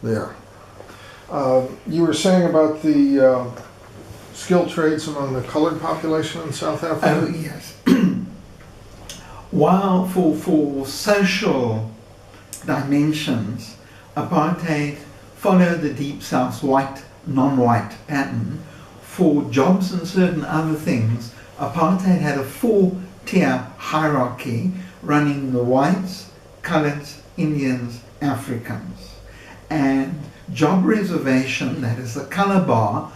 Yeah. You were saying about the skilled trades among the colored population in South Africa? Oh, yes. While for social dimensions, apartheid followed the Deep South's white, non-white pattern, for jobs and certain other things, apartheid had a four-tier hierarchy running the whites, coloreds, Indians, Africans. And job reservation, that is the color bar,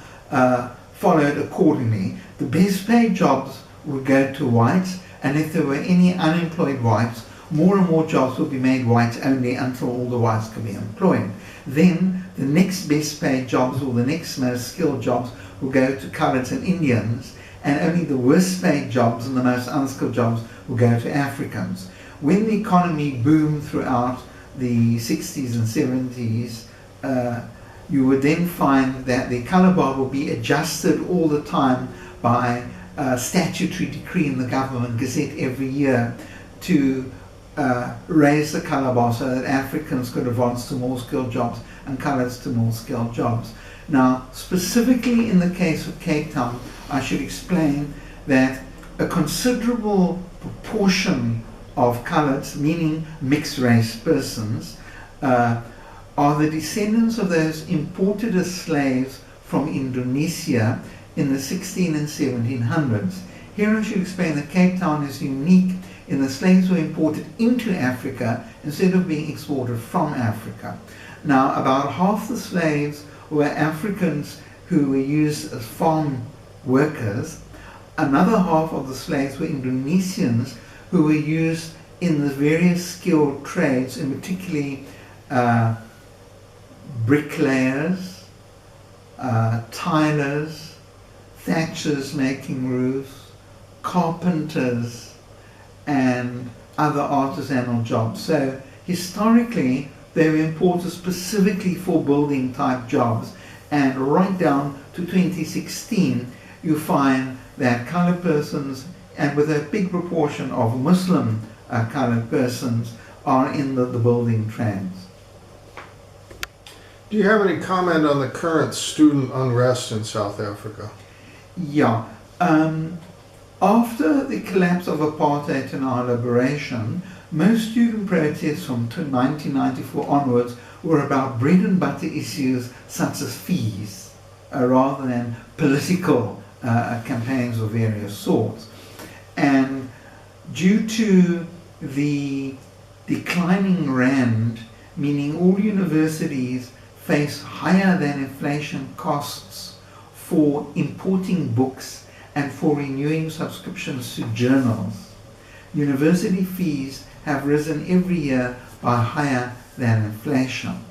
followed accordingly. The best paid jobs would go to whites, and if there were any unemployed whites, more and more jobs would be made whites only until all the whites could be employed. Then the next best paid jobs, or the next most skilled jobs, will go to coloreds and Indians, and only the worst paid jobs and the most unskilled jobs will go to Africans. When the economy boomed throughout the 60s and 70s, you would then find that the color bar will be adjusted all the time by a statutory decree in the government gazette every year to raise the color bar so that Africans could advance to more skilled jobs and coloreds to more skilled jobs. Now, specifically in the case of Cape Town, I should explain that a considerable proportion of coloreds, meaning mixed race persons, are the descendants of those imported as slaves from Indonesia in the 16 and 1700s. Here I should explain that Cape Town is unique in the slaves were imported into Africa instead of being exported from Africa. Now, about half the slaves were Africans who were used as farm workers. Another half of the slaves were Indonesians who were used in the various skilled trades, in particularly bricklayers, tilers, thatchers making roofs, carpenters, and other artisanal jobs. So historically they were imported specifically for building type jobs, and right down to 2016 you find that colored persons, and with a big proportion of Muslim colored persons, are in the building trades. Do you have any comment on the current student unrest in South Africa? Yeah. After the collapse of apartheid and our liberation, most student protests from 1994 onwards were about bread and butter issues such as fees, rather than political campaigns of various sorts. And due to the declining rand, meaning all universities face higher than inflation costs for importing books and for renewing subscriptions to journals, university fees have risen every year by higher than inflation.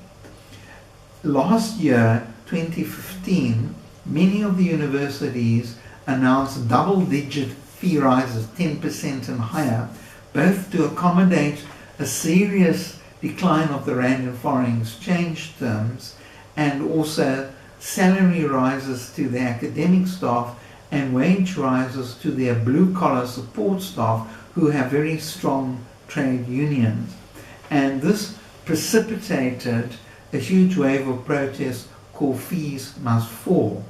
Last year, 2015, many of the universities announced double-digit fee rises, 10% and higher, both to accommodate a serious decline of the rand in foreign exchange terms, and also salary rises to the academic staff and wage rises to their blue-collar support staff who have very strong trade unions. And this precipitated a huge wave of protests called Fees Must Fall.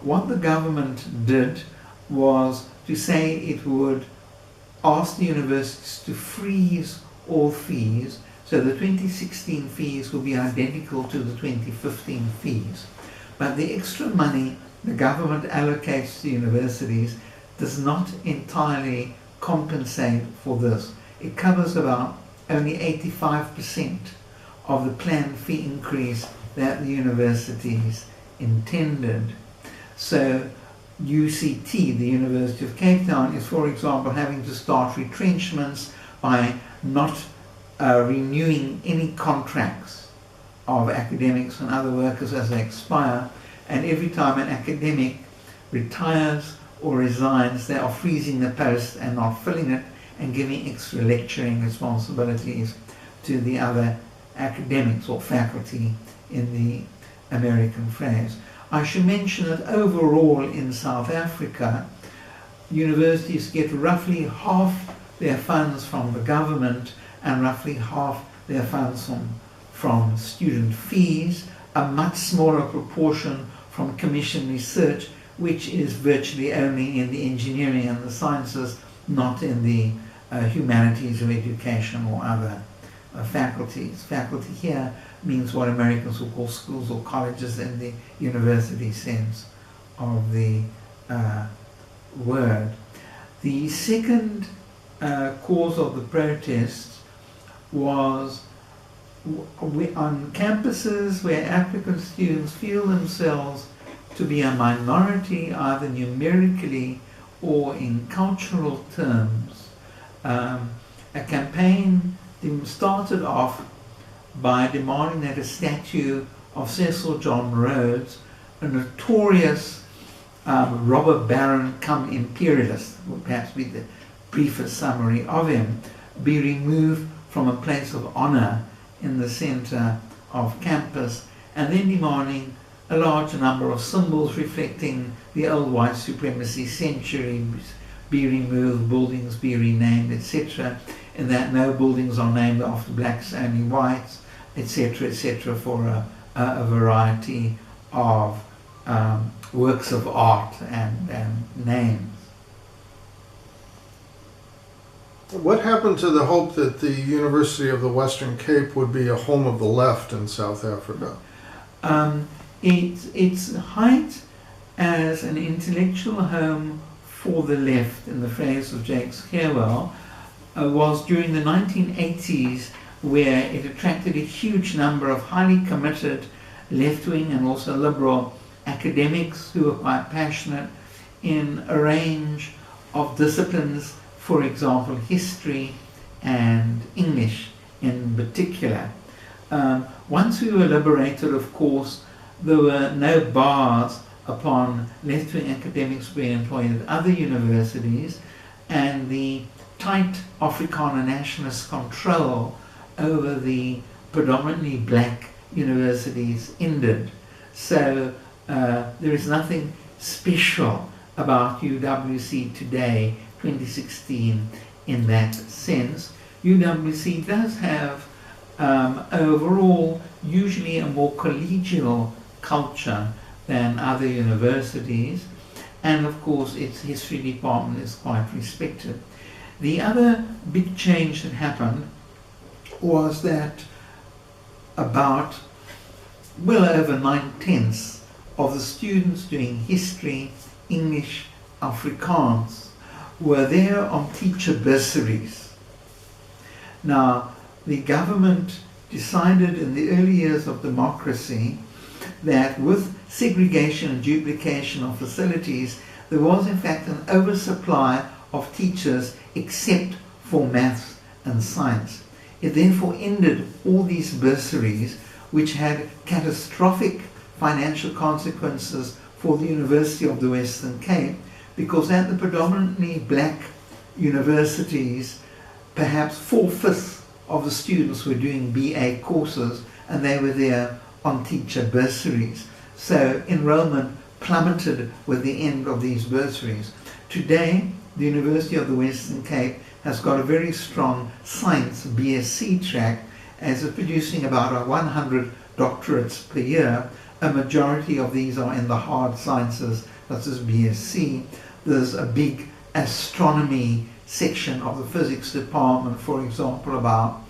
What the government did was to say it would ask the universities to freeze all fees, so the 2016 fees will be identical to the 2015 fees. But the extra money the government allocates to universities does not entirely compensate for this. It covers about only 85% of the planned fee increase that the universities intended. So UCT, the University of Cape Town, is, for example, having to start retrenchments by not renewing any contracts of academics and other workers as they expire, and every time an academic retires or resigns, they are freezing the post and not filling it and giving extra lecturing responsibilities to the other academics or faculty in the American phrase. I should mention that overall in South Africa, universities get roughly half their funds from the government and roughly half their funds from student fees, a much smaller proportion from commission research, which is virtually only in the engineering and the sciences, not in the humanities or education or other faculties. Faculty here means what Americans will call schools or colleges in the university sense of the word. The second cause of the protests was on campuses where African students feel themselves to be a minority, either numerically or in cultural terms. A campaign started off by demanding that a statue of Cecil John Rhodes, a notorious robber baron cum imperialist, would perhaps be the briefest summary of him, be removed from a place of honor in the center of campus, and then demanding a large number of symbols reflecting the old white supremacy centuries be removed, buildings be renamed, etc., and that no buildings are named after blacks, only whites, etc., for a variety of works of art and names. What happened to the hope that the University of the Western Cape would be a home of the left in South Africa? Its height as an intellectual home for the left, in the phrase of Jakes Gerwel, was during the 1980s, where it attracted a huge number of highly committed left-wing and also liberal academics who were quite passionate in a range of disciplines, for example, history and English in particular. Once we were liberated, of course, there were no bars upon left-wing academics being employed at other universities, and the tight Afrikaner nationalist control over the predominantly black universities ended. So there is nothing special about UWC today, 2016, in that sense. UWC does have overall usually a more collegial culture than other universities, and of course its history department is quite respected. The other big change that happened was that about well over 9/10 of the students doing history, English, Afrikaans were there on teacher bursaries. Now, the government decided in the early years of democracy that with segregation and duplication of facilities, there was in fact an oversupply of teachers except for maths and science. It therefore ended all these bursaries, which had catastrophic financial consequences for the University of the Western Cape, because at the predominantly black universities, perhaps 4/5 of the students were doing BA courses, and they were there on teacher bursaries. So enrollment plummeted with the end of these bursaries. Today, the University of the Western Cape has got a very strong science BSc track, as it's producing about 100 doctorates per year. A majority of these are in the hard sciences, such as BSc. There's a big astronomy section of the physics department, for example, about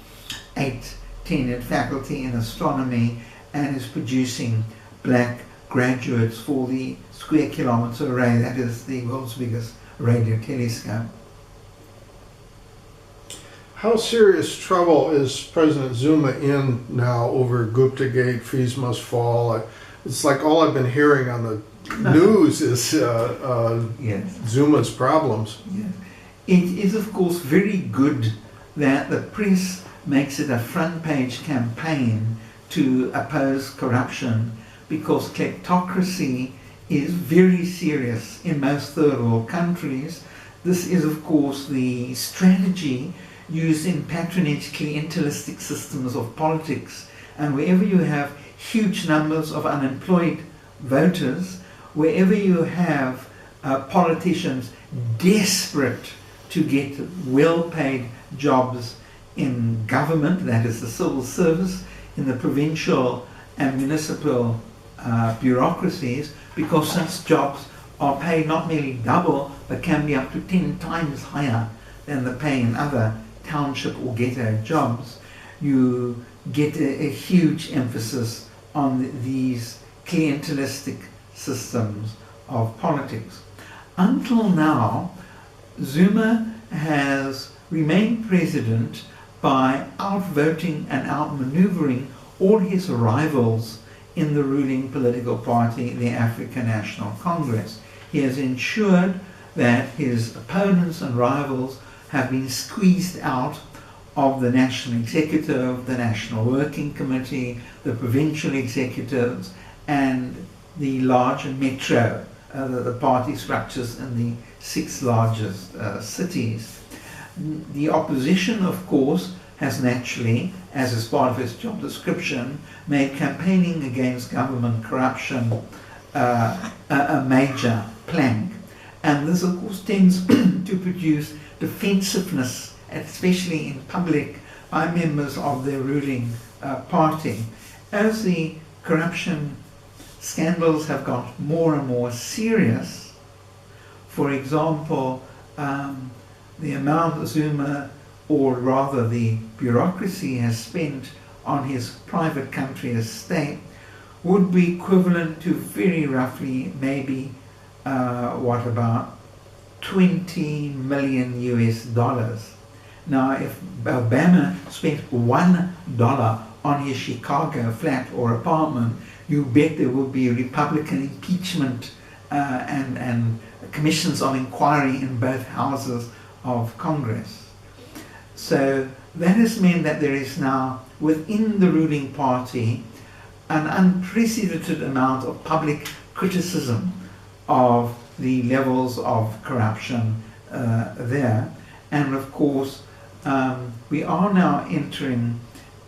8 tenured faculty in astronomy, and is producing black graduates for the Square Kilometre Array, that is the world's biggest radio telescope. How serious trouble is President Zuma in now over Gupta Gate, fees must fall? It's like all I've been hearing on the news is Yes. Zuma's problems. Yes. It is, of course, very good that the press makes it a front page campaign to oppose corruption, because kleptocracy is very serious in most third world countries. This is, of course, the strategy used in patronage clientelistic systems of politics, and wherever you have huge numbers of unemployed voters, wherever you have politicians desperate to get well-paid jobs in government, that is the civil service, in the provincial and municipal bureaucracies, because such jobs are paid not merely double, but can be up to 10 times higher than the pay in other township or ghetto jobs. You get a huge emphasis on these clientelistic systems of politics. Until now, Zuma has remained president by outvoting and outmaneuvering all his rivals in the ruling political party, the African National Congress. He has ensured that his opponents and rivals have been squeezed out of the national executive, the National Working Committee, the provincial executives, and the larger metro, the party structures in the 6 largest cities. The opposition, of course, has naturally, as is part of his job description, made campaigning against government corruption a major plank. And this, of course, tends to produce defensiveness, especially in public, by members of the ruling party. As the corruption scandals have got more and more serious, for example, the amount Zuma, or rather the bureaucracy, has spent on his private country estate would be equivalent to very roughly maybe what about 20 million US dollars. Now, if Obama spent $1 on his Chicago flat or apartment, you bet there will be Republican impeachment and commissions of inquiry in both houses of Congress. So that has meant that there is now within the ruling party an unprecedented amount of public criticism of the levels of corruption there. And of course, we are now entering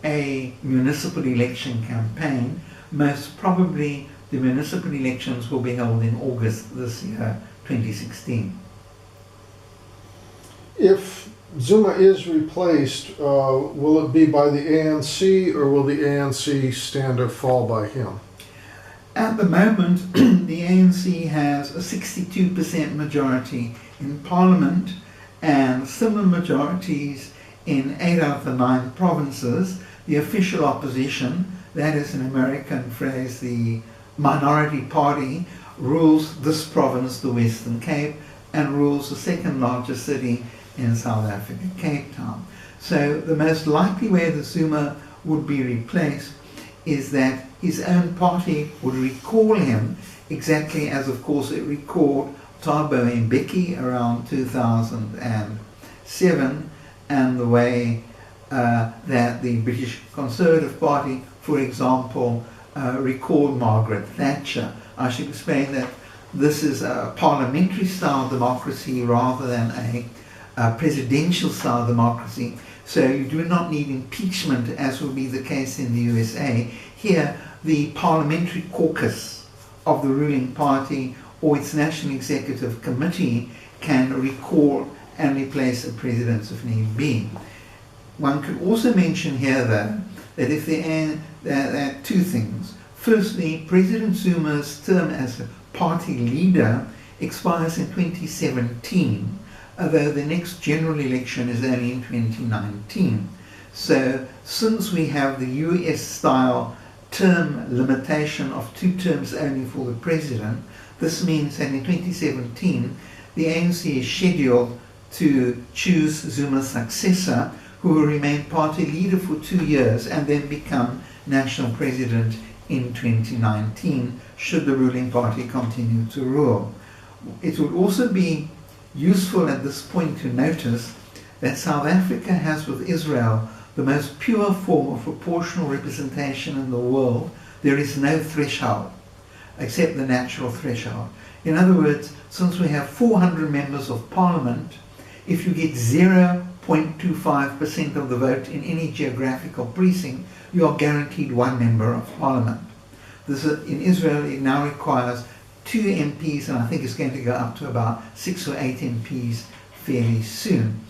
a municipal election campaign. Most probably the municipal elections will be held in August this year, 2016. If Zuma is replaced, will it be by the ANC, or will the ANC stand or fall by him? At the moment, the ANC has a 62% majority in Parliament and similar majorities in 8 out of the 9 provinces. The official opposition, that is an American phrase, the minority party, rules this province, the Western Cape, and rules the second largest city in South Africa, Cape Town. So the most likely way that Zuma would be replaced is that his own party would recall him, exactly as of course it recalled Thabo Mbeki around 2007, and the way that the British Conservative Party, for example, recalled Margaret Thatcher. I should explain that this is a parliamentary style democracy rather than a presidential style democracy, so you do not need impeachment as will be the case in the USA. Here, the parliamentary caucus of the ruling party or its national executive committee can recall and replace a president if need be. One could also mention here, though, that if there are 2 things. Firstly, President Zuma's term as a party leader expires in 2017, although the next general election is only in 2019. So since we have the US-style term limitation of 2 terms only for the president, this means that in 2017 the ANC is scheduled to choose Zuma's successor, who will remain party leader for 2 years and then become national president in 2019, should the ruling party continue to rule. It would also be useful at this point to notice that South Africa has with Israel the most pure form of proportional representation in the world. There is no threshold except the natural threshold. In other words, since we have 400 members of parliament, if you get 0.25% of the vote in any geographical precinct, you are guaranteed 1 member of parliament. This in Israel, it now requires 2 MPs, and I think it's going to go up to about 6 or 8 MPs fairly soon.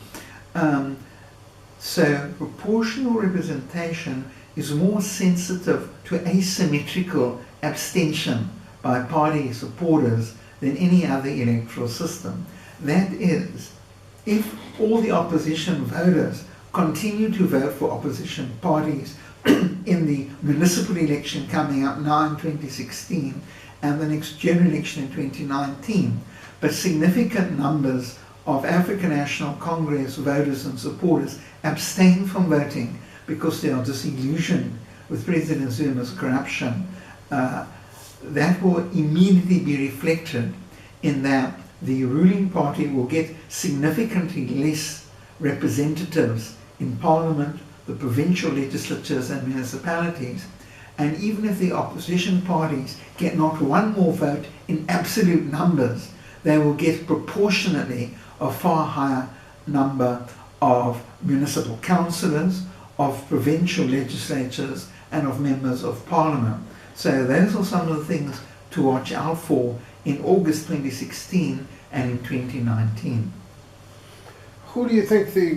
So proportional representation is more sensitive to asymmetrical abstention by party supporters than any other electoral system. That is, if all the opposition voters continue to vote for opposition parties in the municipal election coming up now in 2016 and the next general election in 2019, but significant numbers of African National Congress voters and supporters abstain from voting because they are disillusioned with President Zuma's corruption, that will immediately be reflected in that the ruling party will get significantly less representatives in Parliament, the provincial legislatures and municipalities, and even if the opposition parties get not one more vote in absolute numbers, they will get proportionately a far higher number of municipal councillors, of provincial legislatures and of members of Parliament. So those are some of the things to watch out for in August 2016 and in 2019. Who do you think the